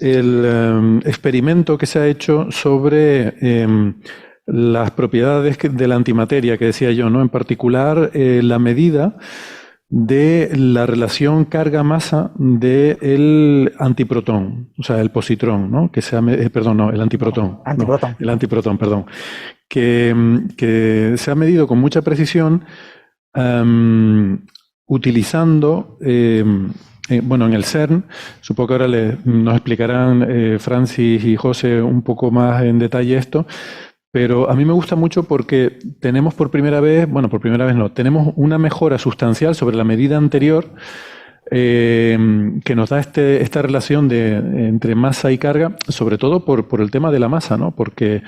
el experimento que se ha hecho sobre las propiedades de la antimateria, que decía yo, ¿no? En particular, la medida de la relación carga-masa del antiprotón, o sea, el positrón, ¿no? Perdón, no, el antiprotón, no, Antiprotón. el antiprotón, perdón, que se ha medido con mucha precisión utilizando, bueno, en el CERN, supongo que ahora nos explicarán Francis y José un poco más en detalle esto, pero a mí me gusta mucho porque tenemos por primera vez, bueno, por primera vez no, tenemos una mejora sustancial sobre la medida anterior que nos da esta relación entre masa y carga, sobre todo por el tema de la masa, ¿no? Porque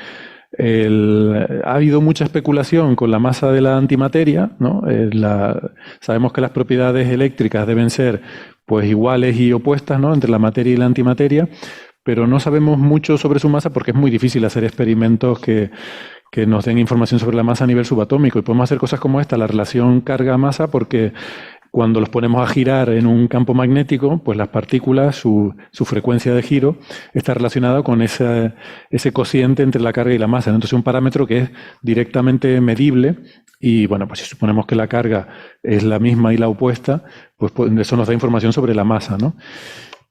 ha habido mucha especulación con la masa de la antimateria, ¿no? Sabemos que las propiedades eléctricas deben ser pues iguales y opuestas, ¿no? Entre la materia y la antimateria, pero no sabemos mucho sobre su masa porque es muy difícil hacer experimentos que nos den información sobre la masa a nivel subatómico. Y podemos hacer cosas como esta, la relación carga-masa, porque cuando los ponemos a girar en un campo magnético, pues las partículas, su frecuencia de giro está relacionada con ese cociente entre la carga y la masa, ¿no? Entonces, un parámetro que es directamente medible. Y bueno, pues si suponemos que la carga es la misma y la opuesta, pues eso nos da información sobre la masa, ¿no?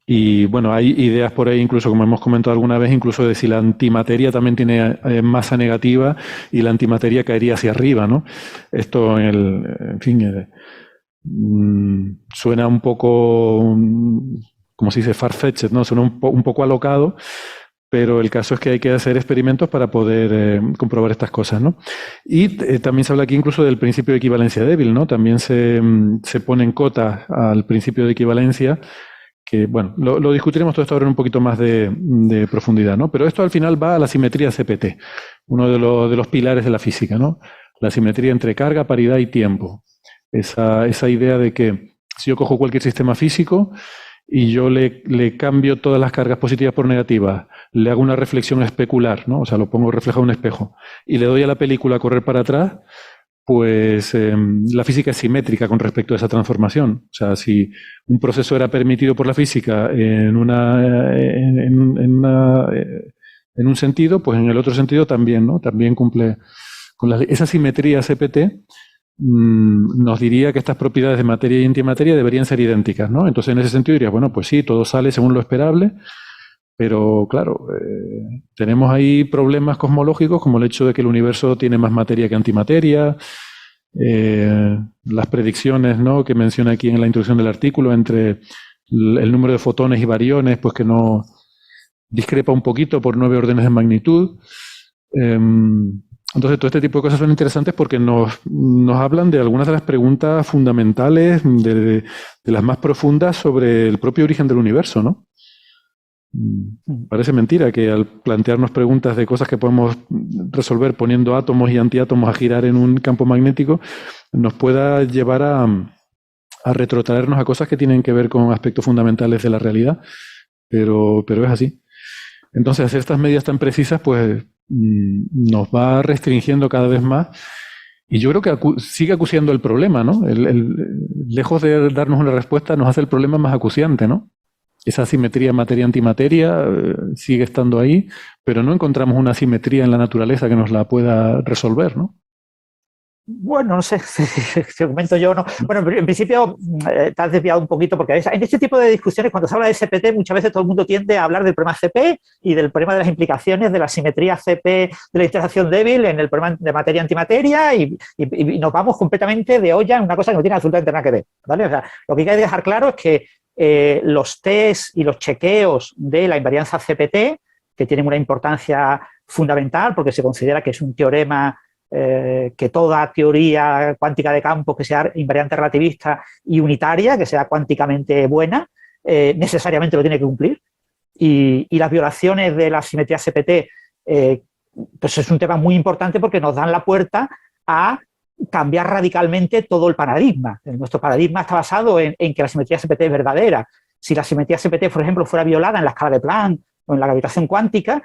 Y bueno, hay ideas por ahí, incluso como hemos comentado alguna vez, incluso de si la antimateria también tiene masa negativa y la antimateria caería hacia arriba, ¿no? Esto, en fin, suena un poco, como se dice, far-fetched, ¿no? Suena un poco alocado, pero el caso es que hay que hacer experimentos para poder comprobar estas cosas, ¿no? Y también se habla aquí incluso del principio de equivalencia débil, ¿no? También se ponen cotas al principio de equivalencia que, bueno, lo discutiremos todo esto ahora en un poquito más de profundidad, ¿no? Pero esto al final va a la simetría CPT, uno de los pilares de la física, ¿no? La simetría entre carga, paridad y tiempo. Esa idea de que si yo cojo cualquier sistema físico y yo le cambio todas las cargas positivas por negativas, le hago una reflexión especular, ¿no? O sea, lo pongo reflejado en un espejo y le doy a la película a correr para atrás, pues la física es simétrica con respecto a esa transformación. O sea, si un proceso era permitido por la física en un sentido, pues en el otro sentido también, ¿no? También cumple con esa simetría CPT. Nos diría que estas propiedades de materia y antimateria deberían ser idénticas, ¿no? Entonces, en ese sentido diría, bueno, pues sí, todo sale según lo esperable, pero claro, tenemos ahí problemas cosmológicos como el hecho de que el universo tiene más materia que antimateria, las predicciones, ¿no?, que menciona aquí en la introducción del artículo entre el número de fotones y bariones, pues que no discrepa un poquito por 9 órdenes de magnitud. Entonces, todo este tipo de cosas son interesantes porque nos hablan de algunas de las preguntas fundamentales, de las más profundas sobre el propio origen del universo, ¿no? Parece mentira que al plantearnos preguntas de cosas que podemos resolver poniendo átomos y antiátomos a girar en un campo magnético, nos pueda llevar a retrotraernos a cosas que tienen que ver con aspectos fundamentales de la realidad, pero es así. Entonces, hacer estas medidas tan precisas, pues nos va restringiendo cada vez más. Y yo creo que sigue acuciando el problema, ¿no? Lejos de darnos una respuesta, nos hace el problema más acuciante, ¿no? Esa simetría materia-antimateria sigue estando ahí, pero no encontramos una simetría en la naturaleza que nos la pueda resolver, ¿no? Bueno, no sé si comento yo o no. Bueno, en principio te has desviado un poquito porque en este tipo de discusiones, cuando se habla de SPT, muchas veces todo el mundo tiende a hablar del problema CP y del problema de las implicaciones de la simetría CP de la interacción débil en el problema de materia-antimateria y nos vamos completamente de olla en una cosa que no tiene absolutamente nada que ver, ¿vale? O sea, lo que hay que dejar claro es que los test y los chequeos de la invarianza CPT, que tienen una importancia fundamental porque se considera que es un teorema que toda teoría cuántica de campos que sea invariante relativista y unitaria, que sea cuánticamente buena, necesariamente lo tiene que cumplir. Y las violaciones de la simetría CPT pues es un tema muy importante porque nos dan la puerta a cambiar radicalmente todo el paradigma. Nuestro paradigma está basado en que la simetría CPT es verdadera. Si la simetría CPT, por ejemplo, fuera violada en la escala de Planck o en la gravitación cuántica,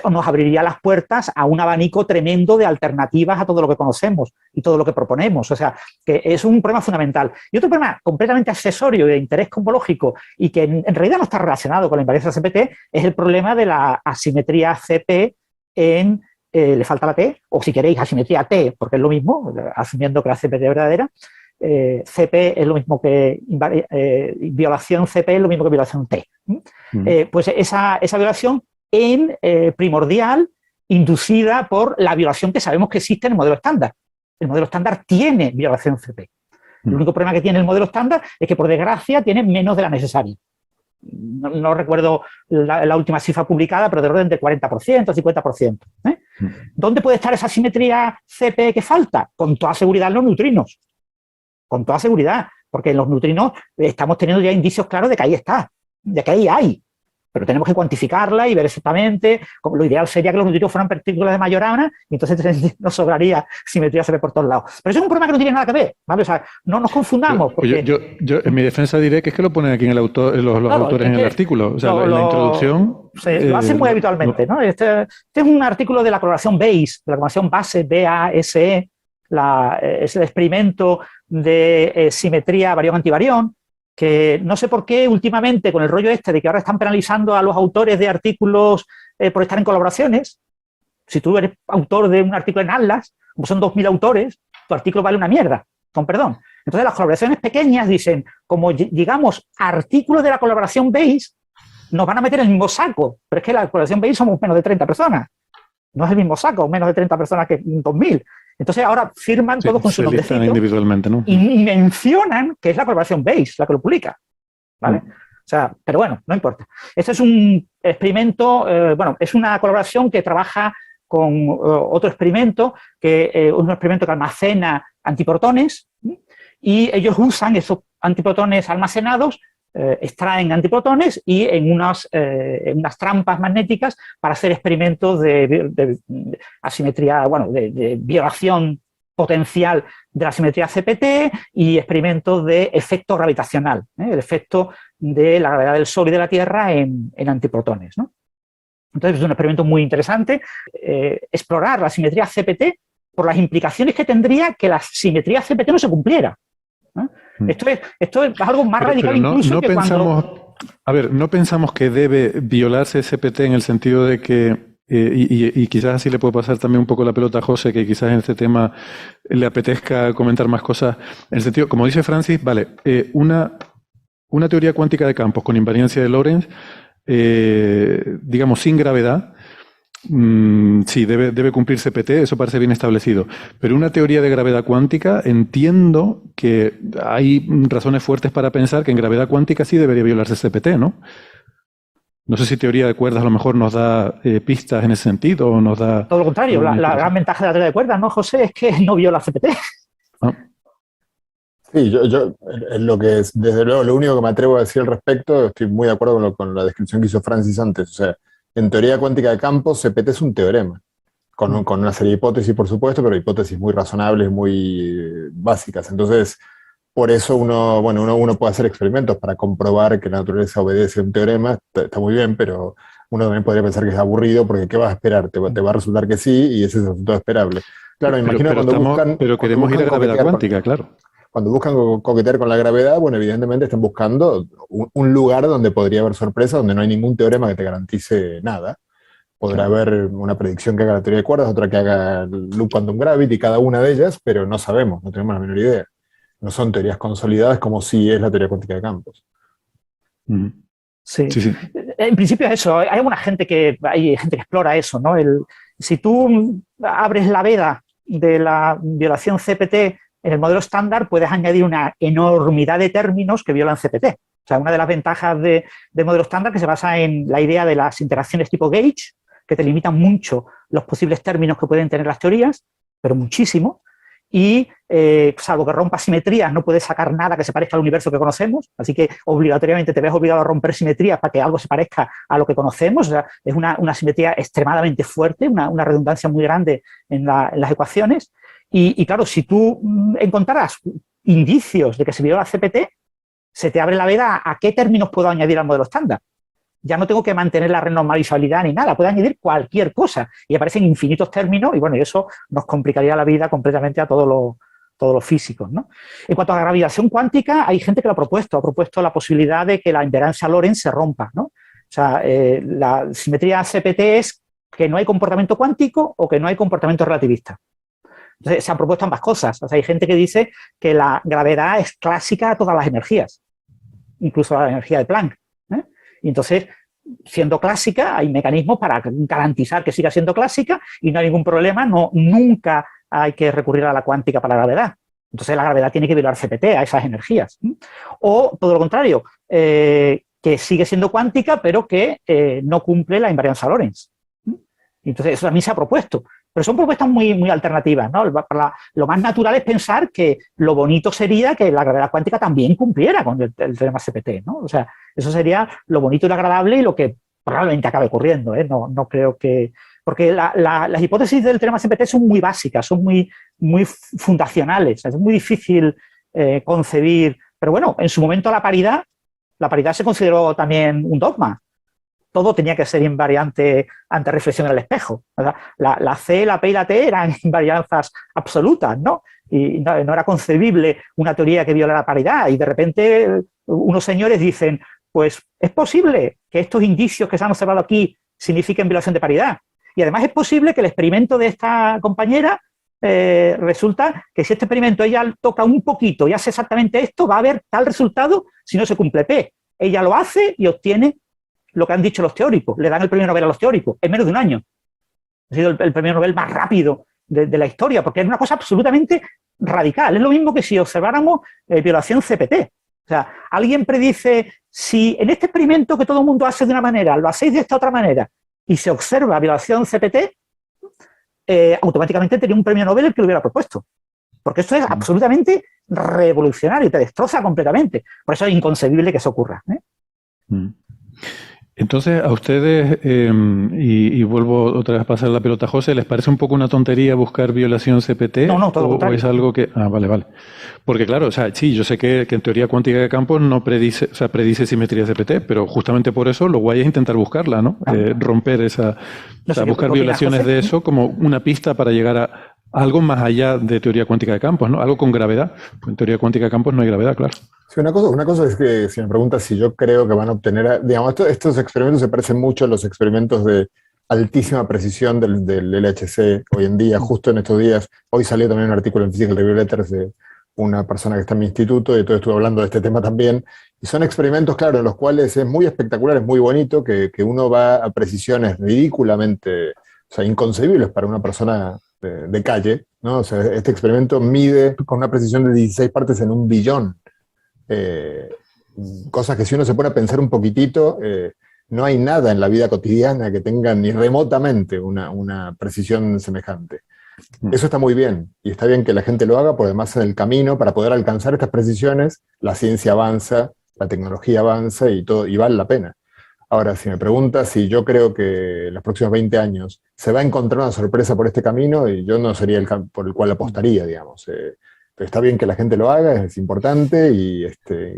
nos abriría las puertas a un abanico tremendo de alternativas a todo lo que conocemos y todo lo que proponemos. O sea, que es un problema fundamental. Y otro problema completamente accesorio de interés cosmológico y que en realidad no está relacionado con la invariancia CPT es el problema de la asimetría CP en, le falta la T, o si queréis, asimetría T, porque es lo mismo, asumiendo que la CPT es verdadera. CP es lo mismo que violación CP es lo mismo que violación T. Pues esa violación en primordial inducida por la violación que sabemos que existe en el modelo estándar. El modelo estándar tiene violación CP. El único problema que tiene el modelo estándar es que, por desgracia, tiene menos de la necesaria. No recuerdo la última cifra publicada, pero del orden del 40%, 50%. ¿Dónde puede estar esa simetría CP que falta? Con toda seguridad en los neutrinos. Con toda seguridad, porque en los neutrinos estamos teniendo ya indicios claros de que ahí está, de que ahí hay. Pero tenemos que cuantificarla y ver exactamente. Lo ideal sería que los neutrinos fueran partículas de Majorana y entonces nos sobraría simetría CP por todos lados. Pero eso es un problema que no tiene nada que ver, ¿vale? O sea, no nos confundamos. Porque... Yo en mi defensa diré que es que lo ponen aquí en el autor, los claro, autores en el artículo. O sea, en la introducción... Lo hacen muy habitualmente, ¿no? Este es un artículo de la coloración BASE, de la coloración base, BASE, es el experimento de simetría barión-antivarión, que no sé por qué últimamente con el rollo este de que ahora están penalizando a los autores de artículos por estar en colaboraciones. Si tú eres autor de un artículo en Atlas, como son 2.000 autores, tu artículo vale una mierda, con perdón. Entonces las colaboraciones pequeñas dicen, como llegamos a artículos de la colaboración BASE, nos van a meter en el mismo saco, pero es que la colaboración BASE somos menos de 30 personas. No es el mismo saco, menos de 30 personas que 2.000. Entonces ahora firman todos con su nombrecito individualmente, ¿no? y mencionan que es la colaboración BASE la que lo publica, ¿vale? O sea, pero bueno, no importa. Este es un experimento, bueno, es una colaboración que trabaja con otro experimento, que es un experimento que almacena antiprotones, y ellos usan esos antiprotones almacenados, extraen antiprotones y en unas trampas magnéticas para hacer experimentos de asimetría, bueno, de violación potencial de la simetría CPT y experimentos de efecto gravitacional, el efecto de la gravedad del Sol y de la Tierra en antiprotones, ¿no? Entonces es un experimento muy interesante, explorar la simetría CPT por las implicaciones que tendría que la simetría CPT no se cumpliera, ¿no? Esto es algo más radical incluso que cuando... A ver, no pensamos que debe violarse CPT en el sentido de que, y quizás así le puede pasar también un poco la pelota a José, que quizás en este tema le apetezca comentar más cosas, en el sentido, como dice Francis, vale, una teoría cuántica de campos con invariancia de Lorentz, digamos, sin gravedad, sí, debe cumplir CPT, eso parece bien establecido. Pero una teoría de gravedad cuántica, entiendo que hay razones fuertes para pensar que en gravedad cuántica sí debería violarse CPT, ¿no? No sé si teoría de cuerdas a lo mejor nos da pistas en ese sentido o nos da... Todo lo contrario, la gran ventaja de la teoría de cuerdas, ¿no, José? Es que no viola CPT. ¿No? Sí, yo lo que es, desde luego, lo único que me atrevo a decir al respecto, estoy muy de acuerdo con la descripción que hizo Francis antes. O sea, en teoría cuántica de campos, CPT es un teorema, con una serie de hipótesis, por supuesto, pero hipótesis muy razonables, muy básicas. Entonces, por eso uno puede hacer experimentos para comprobar que la naturaleza obedece a un teorema, está muy bien, pero uno también podría pensar que es aburrido, porque ¿qué vas a esperar? Te va a resultar que sí, y ese es el resultado esperable. Claro, imagino cuando buscan... Pero queremos ir a gravedad cuántica, claro. Cuando buscan coquetear con la gravedad, bueno, evidentemente están buscando un lugar donde podría haber sorpresa, donde no hay ningún teorema que te garantice nada. Podrá haber una predicción que haga la teoría de cuerdas, otra que haga el loop quantum gravity, cada una de ellas, pero no sabemos, no tenemos la menor idea. No son teorías consolidadas como si es la teoría cuántica de campos. Sí. En principio es eso. Hay gente que explora eso, ¿no? Si tú abres la veda de la violación CPT en el modelo estándar, puedes añadir una enormidad de términos que violan CPT. O sea, una de las ventajas del modelo estándar que se basa en la idea de las interacciones tipo gauge, que te limitan mucho los posibles términos que pueden tener las teorías, pero muchísimo. Y salvo que rompa simetrías, no puedes sacar nada que se parezca al universo que conocemos, así que obligatoriamente te ves obligado a romper simetrías para que algo se parezca a lo que conocemos. O sea, es una simetría extremadamente fuerte, una redundancia muy grande en las ecuaciones. Y claro, si tú encontraras indicios de que se viola CPT, se te abre la veda a qué términos puedo añadir al modelo estándar. ya no tengo que mantener la renormalizabilidad ni nada, puedo añadir cualquier cosa y aparecen infinitos términos y bueno, y eso nos complicaría la vida completamente a todos los físicos, ¿no? En cuanto a la gravitación cuántica, hay gente que lo ha propuesto la posibilidad de que la invariancia Lorentz se rompa, ¿no? O sea, la simetría CPT es que no hay comportamiento cuántico o que no hay comportamiento relativista. Entonces, se han propuesto ambas cosas. O sea, hay gente que dice que la gravedad es clásica a todas las energías, incluso a la energía de Planck, ¿eh? Y entonces, siendo clásica, hay mecanismos para garantizar que siga siendo clásica y no hay ningún problema, nunca hay que recurrir a la cuántica para la gravedad. Entonces, la gravedad tiene que violar CPT a esas energías. O, todo lo contrario, que sigue siendo cuántica, pero que no cumple la invariancia Lorentz. Entonces, eso también se ha propuesto. Pero son propuestas muy, muy alternativas, ¿no? Lo más natural es pensar que lo bonito sería que la gravedad cuántica también cumpliera con el teorema CPT, ¿no? O sea, eso sería lo bonito y lo agradable y lo que probablemente acabe ocurriendo, ¿eh? No creo que... Porque las hipótesis del teorema CPT son muy básicas, son muy, muy fundacionales, es muy difícil concebir. Pero bueno, en su momento la paridad se consideró también un dogma. Todo tenía que ser invariante ante reflexión en el espejo. La C, la P y la T eran invarianzas absolutas, ¿no? Y no era concebible una teoría que violara la paridad. Y de repente unos señores dicen, pues es posible que estos indicios que se han observado aquí signifiquen violación de paridad. Y además es posible que el experimento de esta compañera resulta que si este experimento ella toca un poquito y hace exactamente esto, va a haber tal resultado si no se cumple P. Ella lo hace y obtiene lo que han dicho los teóricos, le dan el premio Nobel a los teóricos en menos de un año. Ha sido el premio Nobel más rápido de la historia, porque es una cosa absolutamente radical. Es lo mismo que si observáramos violación CPT. O sea, alguien predice, si en este experimento que todo el mundo hace de una manera, lo hacéis de esta otra manera, y se observa violación CPT, automáticamente tenía un premio Nobel el que lo hubiera propuesto. Porque esto es absolutamente revolucionario, te destroza completamente. Por eso es inconcebible que eso ocurra, ¿eh? Entonces, a ustedes, y vuelvo otra vez a pasar la pelota a José, ¿les parece un poco una tontería buscar violación CPT? No, todo lo contrario. ¿O es algo que...? Ah, vale. Porque claro, o sea, sí, yo sé que en teoría cuántica de campos no predice, o sea, predice simetría CPT, pero justamente por eso lo guay es intentar buscarla, ¿no? Romper esa... o sea, buscar violaciones de eso como una pista para llegar a algo más allá de teoría cuántica de campos, ¿no? Algo con gravedad. Pues en teoría cuántica de campos no hay gravedad, claro. Sí, una cosa es que si me preguntas si yo creo que van a obtener, digamos, estos experimentos se parecen mucho a los experimentos de altísima precisión del LHC hoy en día, justo en estos días. Hoy salió también un artículo en Physical Review Letters de una persona que está en mi instituto, y entonces estuve hablando de este tema también. Y son experimentos, claro, en los cuales es muy espectacular, es muy bonito, que uno va a precisiones ridículamente, o sea, inconcebibles para una persona de calle, ¿no? O sea, este experimento mide con una precisión de 16 partes en un billón. Cosas que si uno se pone a pensar un poquitito, no hay nada en la vida cotidiana que tenga ni remotamente una precisión semejante. Eso está muy bien, y está bien que la gente lo haga, porque además en el camino, para poder alcanzar estas precisiones, la ciencia avanza, la tecnología avanza y todo, y vale la pena. Ahora, si me preguntas si yo creo que en los próximos 20 años se va a encontrar una sorpresa por este camino, y yo no sería el por el cual apostaría, digamos. Pero está bien que la gente lo haga, es importante, y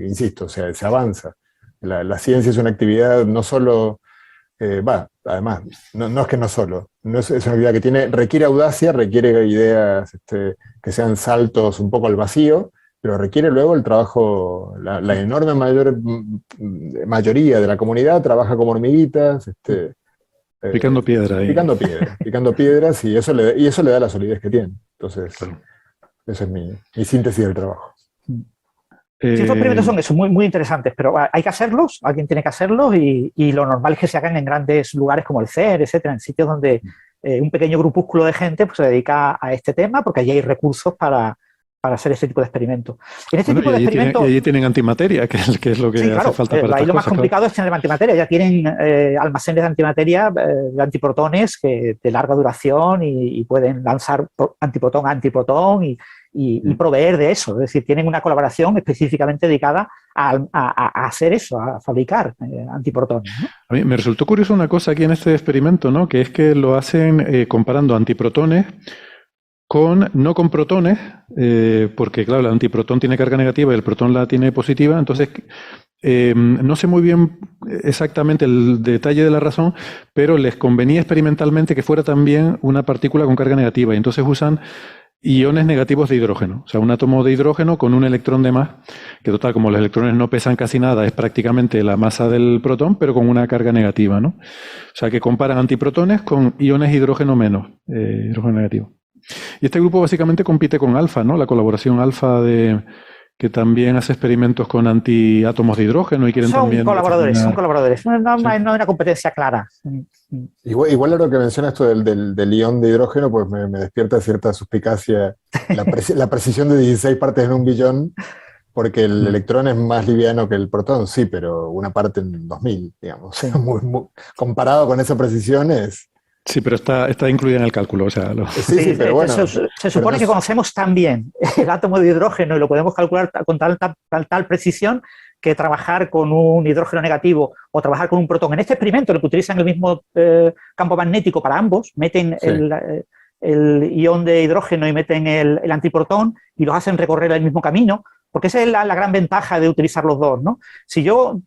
insisto, se avanza. La ciencia es una actividad no solo, además, no es que no solo, no es una actividad que requiere audacia, requiere ideas que sean saltos un poco al vacío, pero requiere luego el trabajo, la enorme mayoría de la comunidad trabaja como hormiguitas, picando piedra ahí. Picando piedras, y eso le da la solidez que tiene. Entonces, claro. Esa es mi síntesis del trabajo. Sí, estos experimentos son eso, muy, muy interesantes, pero hay que hacerlos, alguien tiene que hacerlos, y lo normal es que se hagan en grandes lugares como el CER, etcétera, en sitios donde un pequeño grupúsculo de gente pues, se dedica a este tema, porque allí hay recursos para hacer ese tipo de experimentos. En este tipo de experimentos... Y allí tienen antimateria, que es lo que sí, claro, hace falta para ahí lo más cosas, complicado claro. es tener antimateria. Ya tienen almacenes de antimateria, de antiprotones de larga duración, y pueden lanzar antiprotón a antiprotón y proveer de eso. Es decir, tienen una colaboración específicamente dedicada a hacer eso, a fabricar antiprotones, ¿no? A mí me resultó curioso una cosa aquí en este experimento, ¿no? Que es que lo hacen comparando antiprotones no con protones, porque claro, el antiprotón tiene carga negativa y el protón la tiene positiva, entonces no sé muy bien exactamente el detalle de la razón, pero les convenía experimentalmente que fuera también una partícula con carga negativa. Y entonces usan iones negativos de hidrógeno. O sea, un átomo de hidrógeno con un electrón de más, que total, como los electrones no pesan casi nada, es prácticamente la masa del protón, pero con una carga negativa, ¿no? O sea, que comparan antiprotones con iones hidrógeno menos, hidrógeno negativo. Y este grupo básicamente compite con ALFA, ¿no? La colaboración ALFA que también hace experimentos con antiátomos de hidrógeno y quieren también... Son colaboradores. No hay una competencia clara. Igual lo que menciona esto del ion de hidrógeno, pues me despierta cierta suspicacia. La precisión de 16 partes en un billón, porque el electrón es más liviano que el protón, sí, pero una parte en 2000, digamos. Sí. Comparado con esa precisión es... Sí, pero está incluida en el cálculo. O sea, sí, pero bueno. Se supone que conocemos tan bien el átomo de hidrógeno y lo podemos calcular con tal precisión que trabajar con un hidrógeno negativo o trabajar con un protón. En este experimento, en el que utilizan el mismo campo magnético para ambos, meten el ion de hidrógeno y meten el antiprotón y los hacen recorrer el mismo camino, porque esa es la gran ventaja de utilizar los dos, ¿no? Si yo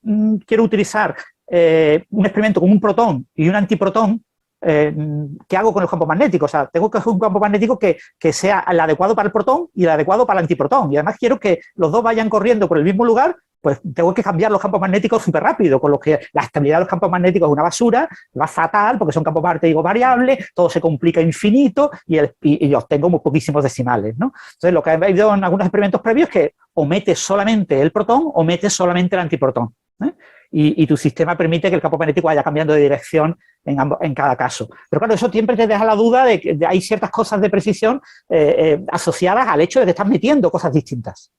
quiero utilizar un experimento con un protón y un antiprotón, ¿qué hago con el campo magnético? O sea, tengo que hacer un campo magnético que sea el adecuado para el protón y el adecuado para el antiprotón. Y además quiero que los dos vayan corriendo por el mismo lugar, pues tengo que cambiar los campos magnéticos súper rápido, con lo que la estabilidad de los campos magnéticos es una basura, va fatal porque son campos magnéticos variables, todo se complica infinito y obtengo muy poquísimos decimales, ¿no? Entonces, lo que ha habido en algunos experimentos previos es que o metes solamente el protón o metes solamente el antiprotón, ¿eh? Y tu sistema permite que el campo magnético vaya cambiando de dirección en cada caso. Pero claro, eso siempre te deja la duda de que hay ciertas cosas de precisión asociadas al hecho de que estás metiendo cosas distintas.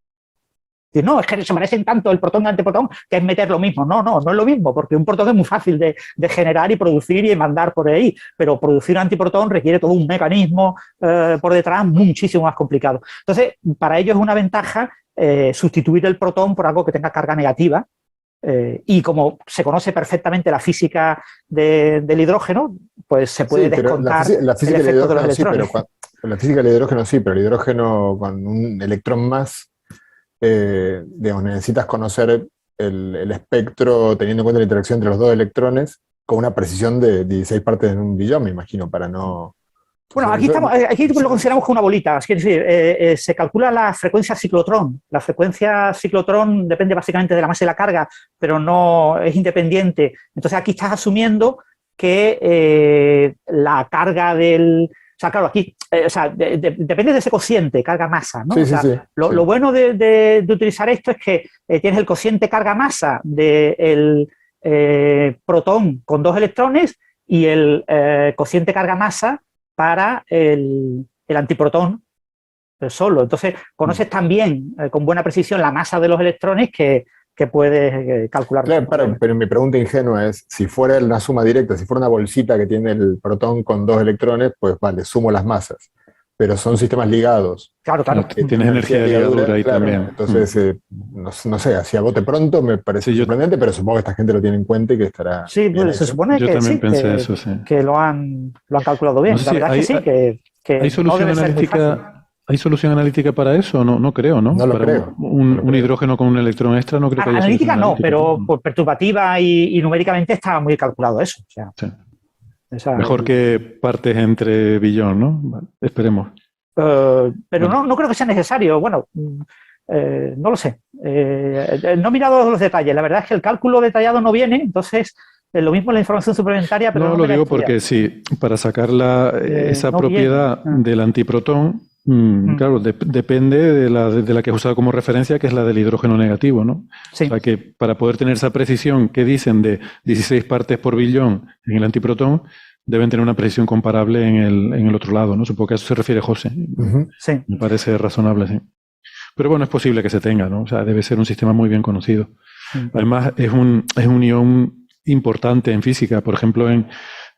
No, es que se parecen tanto el protón y el antiprotón que es meter lo mismo. No es lo mismo, porque un protón es muy fácil de generar y producir y mandar por ahí, pero producir un antiprotón requiere todo un mecanismo por detrás muchísimo más complicado. Entonces, para ello es una ventaja sustituir el protón por algo que tenga carga negativa. Y como se conoce perfectamente la física del hidrógeno, pues se puede descontar la física el efecto de los electrones. Sí, pero la física del hidrógeno sí, pero el hidrógeno con un electrón más, digamos, necesitas conocer el espectro teniendo en cuenta la interacción entre los dos electrones con una precisión de 16 partes en un billón, me imagino, para no... Bueno, aquí lo consideramos como una bolita. Es decir, se calcula la frecuencia ciclotrón. La frecuencia ciclotrón depende básicamente de la masa y la carga, pero no es independiente. Entonces aquí estás asumiendo que la carga del... O sea, claro, aquí depende de ese cociente carga-masa, ¿no? Sí. Lo bueno de utilizar esto es que tienes el cociente carga-masa del protón con 2 electrones y el cociente carga-masa para el antiprotón solo. Entonces, conoces también con buena precisión la masa de los electrones que puedes calcular. Claro, pero mi pregunta ingenua es, si fuera una suma directa, si fuera una bolsita que tiene el protón con 2 electrones, pues vale, sumo las masas. Pero son sistemas ligados. Claro. Tienes energía de ligadura ahí también. Entonces, no sé, así a bote pronto me parece sorprendente, pero supongo que esta gente lo tiene en cuenta y que estará... Sí, pues se supone yo que también sí, pensé eso, sí. que lo han calculado bien. No sé la verdad es que sí, que ¿hay solución analítica? ¿Hay solución analítica para eso? No creo, ¿no? No lo para creo. Un hidrógeno con un electrón extra no creo que haya analítica solución no, analítica. pero por perturbativa y numéricamente está muy calculado eso. O sea, sí. Mejor que partes entre billón, ¿no? Vale, esperemos. Pero no creo que sea necesario. Bueno, no lo sé. No he mirado los detalles. La verdad es que el cálculo detallado no viene, entonces lo mismo la información suplementaria, pero no lo digo porque sí, para sacar esa propiedad del antiprotón, claro, depende de la que he usado como referencia, que es la del hidrógeno negativo, ¿no? Sí. O sea que para poder tener esa precisión que dicen de 16 partes por billón en el antiprotón, deben tener una precisión comparable en el otro lado, ¿no? Supongo que a eso se refiere José. Sí. Me parece razonable, sí. Pero bueno, es posible que se tenga, ¿no? O sea, debe ser un sistema muy bien conocido. Además, es un ion importante en física. Por ejemplo, en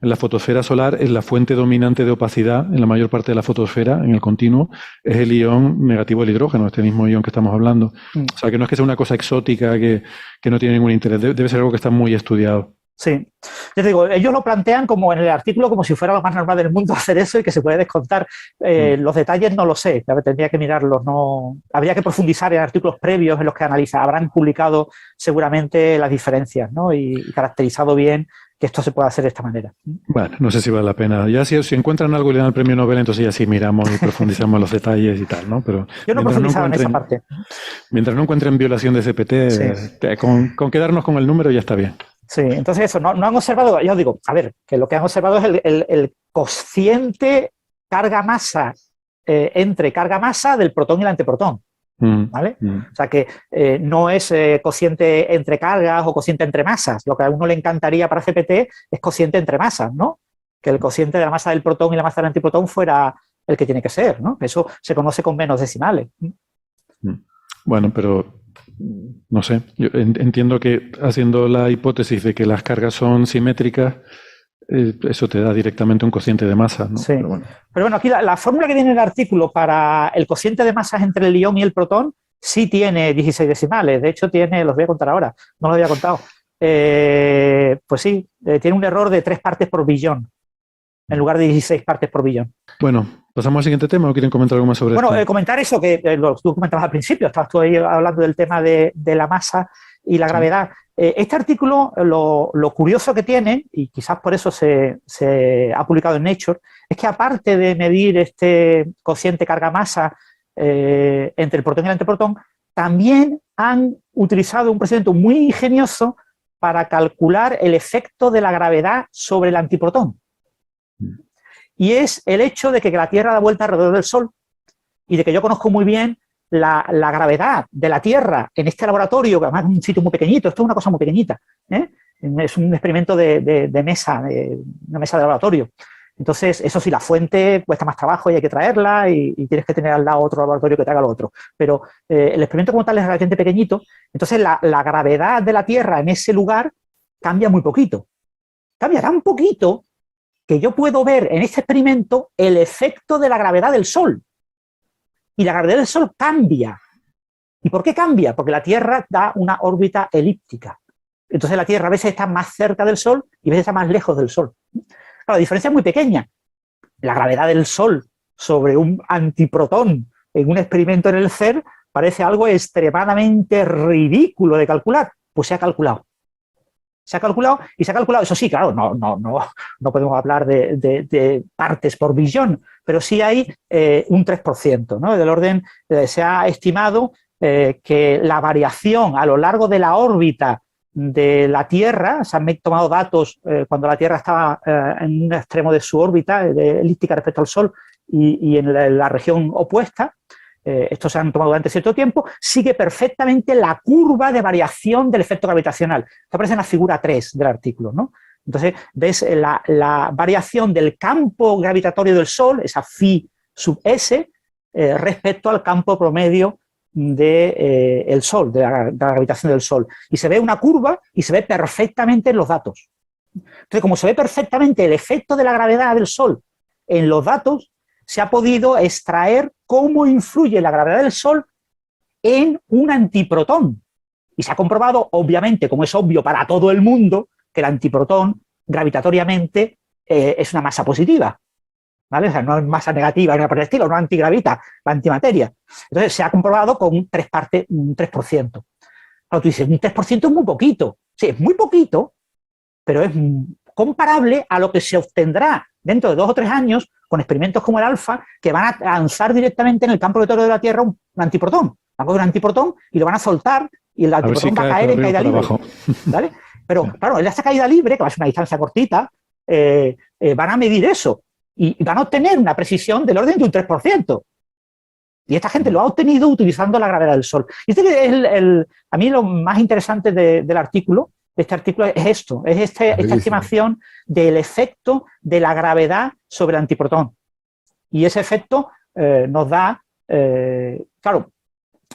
la fotosfera solar es la fuente dominante de opacidad en la mayor parte de la fotosfera, en el continuo, es el ion negativo del hidrógeno, este mismo ion que estamos hablando. O sea, que no es que sea una cosa exótica que no tiene ningún interés, debe ser algo que está muy estudiado. Sí, yo te digo, ellos lo plantean como en el artículo como si fuera lo más normal del mundo hacer eso y que se puede descontar. Los detalles no lo sé, tendría que mirarlos, no, habría que profundizar en artículos previos en los que analiza. Habrán publicado seguramente las diferencias, ¿no? y caracterizado bien que esto se puede hacer de esta manera. Bueno, no sé si vale la pena. Ya si encuentran algo y le dan el premio Nobel, entonces ya sí miramos y profundizamos los detalles y tal, ¿no? Pero yo no he profundizado en esa parte. Mientras no encuentren violación de CPT, sí. Con quedarnos con el número ya está bien. Sí, entonces eso, no han observado, yo os digo, a ver, que lo que han observado es el cociente carga-masa entre carga-masa del protón y el antiprotón, ¿vale? O sea que no es cociente entre cargas o cociente entre masas, lo que a uno le encantaría para CPT es cociente entre masas, ¿no? Que el cociente de la masa del protón y la masa del antiprotón fuera el que tiene que ser, ¿no? Eso se conoce con menos decimales. Bueno, pero no sé, yo entiendo que haciendo la hipótesis de que las cargas son simétricas, eso te da directamente un cociente de masa, ¿no? Sí. Pero bueno, aquí la fórmula que viene en el artículo para el cociente de masas entre el ion y el protón sí tiene 16 decimales. De hecho, los voy a contar ahora, no los había contado. Pues sí, tiene un error de 3 partes por billón, en lugar de 16 partes por billón. Bueno, ¿pasamos al siguiente tema o quieren comentar algo más sobre esto? Bueno, comentar eso que tú comentabas al principio, estabas tú ahí hablando del tema de la masa y la gravedad. Este artículo, lo curioso que tiene, y quizás por eso se ha publicado en Nature, es que aparte de medir este cociente carga-masa entre el protón y el antiprotón, también han utilizado un procedimiento muy ingenioso para calcular el efecto de la gravedad sobre el antiprotón. Y es el hecho de que la Tierra da vuelta alrededor del Sol y de que yo conozco muy bien la gravedad de la Tierra en este laboratorio, que además es un sitio muy pequeñito, esto es una cosa muy pequeñita, es un experimento de mesa, una mesa de laboratorio. Entonces, eso sí, la fuente cuesta más trabajo y hay que traerla y tienes que tener al lado otro laboratorio que te haga lo otro. Pero el experimento como tal es relativamente pequeñito, entonces la gravedad de la Tierra en ese lugar cambia muy poquito. Cambia tan poquito que yo puedo ver en este experimento el efecto de la gravedad del Sol. Y la gravedad del Sol cambia. ¿Y por qué cambia? Porque la Tierra da una órbita elíptica. Entonces la Tierra a veces está más cerca del Sol y a veces está más lejos del Sol. Claro, la diferencia es muy pequeña. La gravedad del Sol sobre un antiprotón en un experimento en el CERN parece algo extremadamente ridículo de calcular. Pues se ha calculado. Se ha calculado, eso sí, claro, no podemos hablar de partes por billón, pero sí hay un 3%, ¿no? Del orden, se ha estimado que la variación a lo largo de la órbita de la Tierra, se han tomado datos cuando la Tierra estaba en un extremo de su órbita, elíptica respecto al Sol, y en la región opuesta, estos se han tomado durante cierto tiempo, sigue perfectamente la curva de variación del efecto gravitacional. Esto aparece en la figura 3 del artículo, ¿no? Entonces, ves la variación del campo gravitatorio del Sol, esa phi sub s, respecto al campo promedio del Sol, de la gravitación del Sol. Y se ve una curva y se ve perfectamente en los datos. Entonces, como se ve perfectamente el efecto de la gravedad del Sol en los datos, se ha podido extraer cómo influye la gravedad del Sol en un antiprotón. Y se ha comprobado, obviamente, como es obvio para todo el mundo, que el antiprotón gravitatoriamente es una masa positiva, ¿vale? O sea, no es masa negativa, ni nada por el estilo, no antigravita la antimateria. Entonces se ha comprobado con un 3%. Claro, tú dices, un 3% es muy poquito. Sí, es muy poquito, pero es comparable a lo que se obtendrá dentro de 2 o 3 años con experimentos como el alfa, que van a lanzar directamente en el campo gravitatorio de la Tierra un antiprotón. Van a coger un antiprotón y lo van a soltar y el antiprotón va a caer en caída libre. ¿Vale? Pero claro, en esta caída libre, que va a ser una distancia cortita, van a medir eso y van a obtener una precisión del orden de un 3%. Y esta gente lo ha obtenido utilizando la gravedad del Sol. Y este es a mí lo más interesante del artículo. Este artículo es esto, es esta estimación del efecto de la gravedad sobre el antiprotón. Y ese efecto nos da, claro,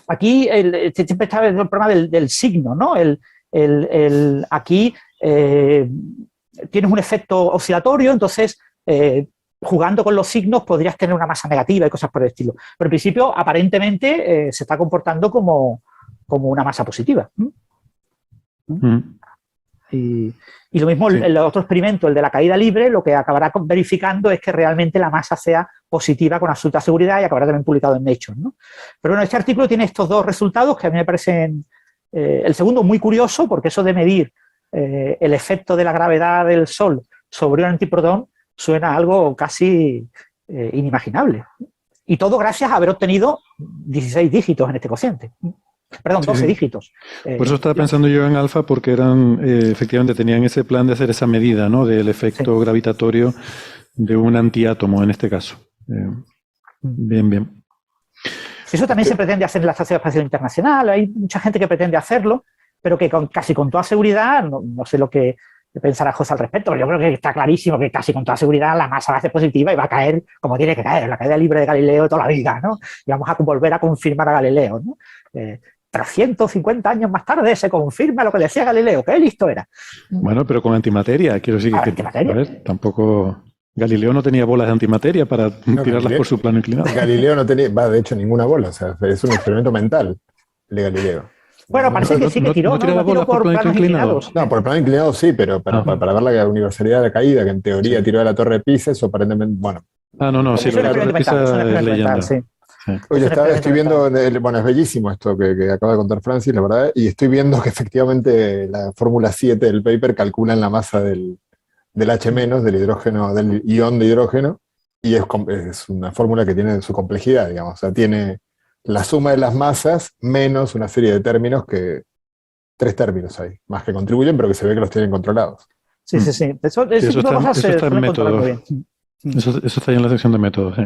aquí siempre está el problema del signo, ¿no? Aquí tienes un efecto oscilatorio, entonces jugando con los signos podrías tener una masa negativa y cosas por el estilo. Pero en principio, aparentemente, se está comportando como una masa positiva. Y lo mismo el otro experimento, el de la caída libre, lo que acabará verificando es que realmente la masa sea positiva con absoluta seguridad y acabará también publicado en Nature, ¿no? Pero bueno, este artículo tiene estos dos resultados que a mí me parecen, el segundo muy curioso, porque eso de medir el efecto de la gravedad del Sol sobre un antiprotón suena a algo casi inimaginable. Y todo gracias a haber obtenido 16 dígitos en este cociente. Perdón, 12 dígitos. Por eso estaba pensando yo en alfa, porque eran, efectivamente, tenían ese plan de hacer esa medida, ¿no? Del efecto gravitatorio de un antiátomo, en este caso. Bien. Eso también se pretende hacer en la Estación Espacial Internacional. Hay mucha gente que pretende hacerlo, pero que casi con toda seguridad, no sé lo que pensará José al respecto, pero yo creo que está clarísimo que casi con toda seguridad la masa va a ser positiva y va a caer como tiene que caer, la caída libre de Galileo toda la vida, ¿no? Y vamos a volver a confirmar a Galileo, ¿no? 350 años más tarde se confirma lo que decía Galileo, que listo era. Bueno, pero con antimateria, quiero decir que antimateria. A ver, tampoco... Galileo no tenía bolas de antimateria para tirarlas por su plano inclinado. Galileo no tenía, de hecho, ninguna bola, o sea, es un experimento mental el de Galileo. Bueno, parece que sí que tiró, tiraba bolas por planos inclinados. No, por plano inclinado sí, pero para ver la universalidad de la caída, que en teoría tiró de la Torre de Pisa, eso aparentemente, bueno. Sí, la Torre de Pisa es leyenda. Sí. Oye, estoy viendo, bueno, es bellísimo esto que acaba de contar Francis, la verdad, y estoy viendo que efectivamente la fórmula 7 del paper calcula en la masa del H-, del hidrógeno, del ion de hidrógeno, y es una fórmula que tiene su complejidad, digamos, o sea, tiene la suma de las masas menos una serie de términos tres términos hay, más que contribuyen, pero que se ve que los tienen controlados. Sí. Eso está en métodos. Eso está en la sección de métodos, sí.